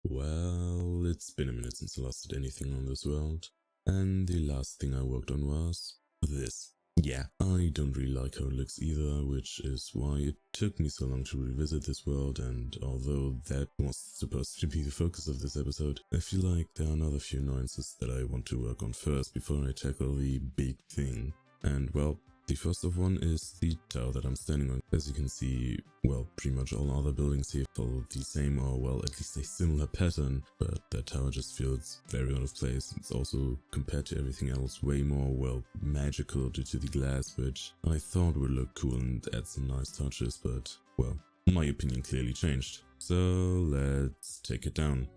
Well, it's been a minute since I last did anything on this world, and the last thing I worked on was this. Yeah, I don't really like how it looks either, which is why it took me so long to revisit this world, and although that was supposed to be the focus of this episode, I feel like there are another few nuances that I want to work on first before I tackle the big thing. And well, the first of one is the tower that I'm standing on. As you can see, well, pretty much all other buildings here follow the same, or well, at least a similar pattern, but that tower just feels very out of place. It's also, compared to everything else, way more, well, magical due to the glass, which I thought would look cool and add some nice touches, but, well, my opinion clearly changed. So let's take it down.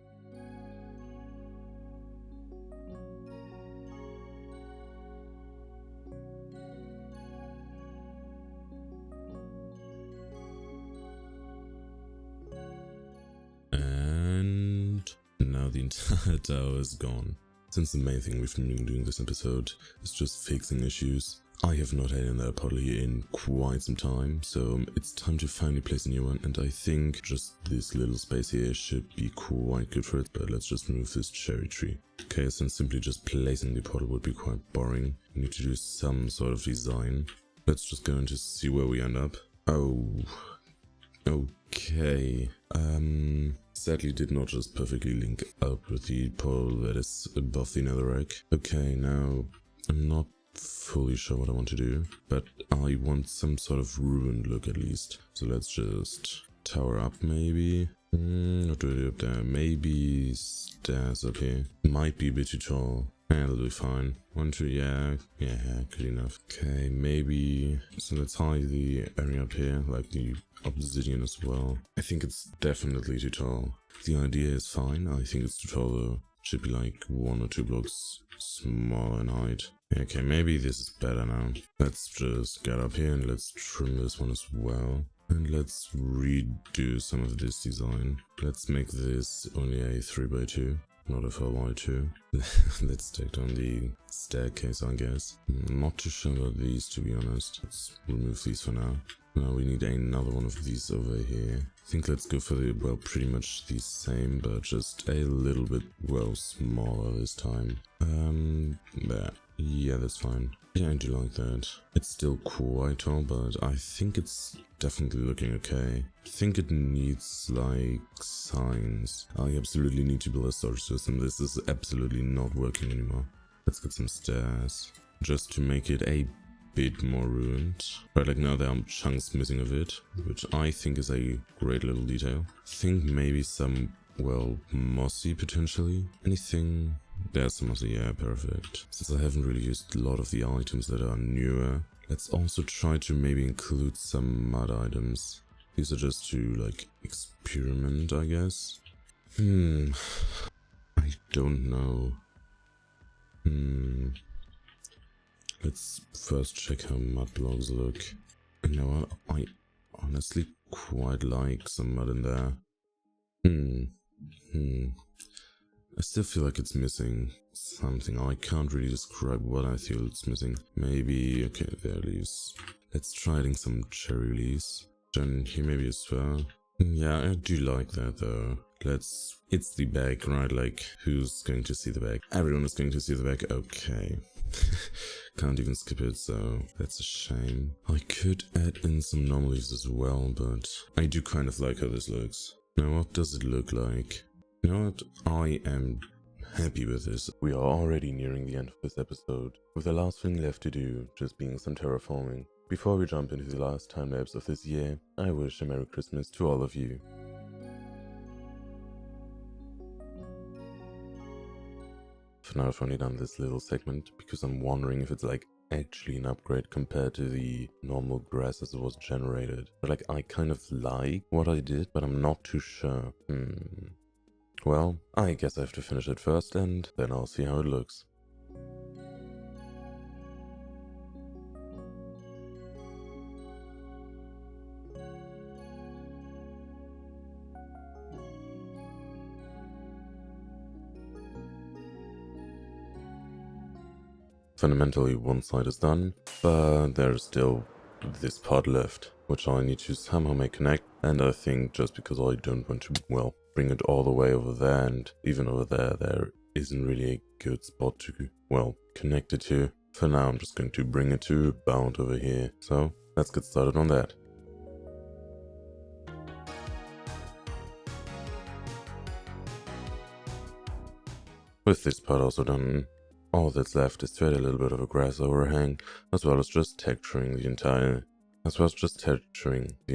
And now the entire tower is gone. Since the main thing we've been doing this episode is just fixing issues, I have not had another puddle here in quite some time, so it's time to finally place a new one, and I think just this little space here should be quite good for it, but let's just remove this cherry tree. Okay, since simply just placing the puddle would be quite boring, we need to do some sort of design. Let's just go and just see where we end up. Oh, okay. Sadly did not just perfectly link up with the pole that is above the netherrack. Okay, now I'm not fully sure what I want to do, but I want some sort of ruined look at least. So let's just tower up maybe. What do I do up there? Maybe stairs up here. Might be a bit too tall. Yeah, that'll be fine. 1, 2, yeah, good enough. Okay, maybe, so let's hide the area up here, like the obsidian as well. I think it's definitely too tall. The idea is fine, I think it's too tall though. Should be like 1 or 2 blocks smaller in height. Okay, maybe this is better now. Let's just get up here and let's trim this one as well. And let's redo some of this design. Let's make this only a 3x2. Not a 4x2. Let's take down the staircase, I guess. Not too sure about these, to be honest. Let's remove these for now. Now we need another one of these over here. I think let's go for the, well, pretty much the same, but just a little bit, well, smaller this time. There. Yeah, that's fine. Yeah, I do like that. It's still quite tall, but I think it's definitely looking okay. I think it needs, like, signs. I absolutely need to build a storage system. This is absolutely not working anymore. Let's get some stairs, just to make it a bit more ruined. Right, like now there are chunks missing of it, which I think is a great little detail. I think maybe some, well, mossy potentially. Anything... There's some mossy, yeah, perfect. Since I haven't really used a lot of the items that are newer, let's also try to maybe include some mud items. These are just to, like, experiment, I guess. I don't know. Let's first check how mud blocks look. You know what? I honestly quite like some mud in there. I still feel like it's missing something. I can't really describe what I feel it's missing. Maybe, okay, there are leaves. Let's try adding some cherry leaves. Then here maybe as well. Yeah, I do like that though. It's the bag, right? Like, who's going to see the bag? Everyone is going to see the bag. Okay. Can't even skip it, so that's a shame. I could add in some normal leaves as well, but I do kind of like how this looks. Now, what does it look like? You know what? I am happy with this. We are already nearing the end of this episode, with the last thing left to do just being some terraforming. Before we jump into the last time-lapse of this year, I wish a Merry Christmas to all of you. For now I've only done this little segment because I'm wondering if it's like actually an upgrade compared to the normal grass as it was generated. But like I kind of like what I did, but I'm not too sure. Well, I guess I have to finish it first and then I'll see how it looks. Fundamentally one side is done, but there's still this part left, which I need to somehow make connect, and I think just because I don't want to, well, bring it all the way over there, and even over there, there isn't really a good spot to, well, connect it to. For now, I'm just going to bring it to about over here. So let's get started on that. With this part also done, all that's left is to add a little bit of a grass overhang, as well as just texturing the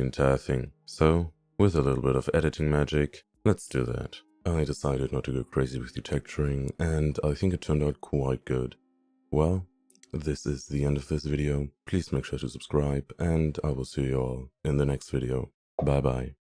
entire thing. So, with a little bit of editing magic, let's do that. I decided not to go crazy with the texturing, and I think it turned out quite good. Well, this is the end of this video. Please make sure to subscribe, and I will see you all in the next video. Bye bye.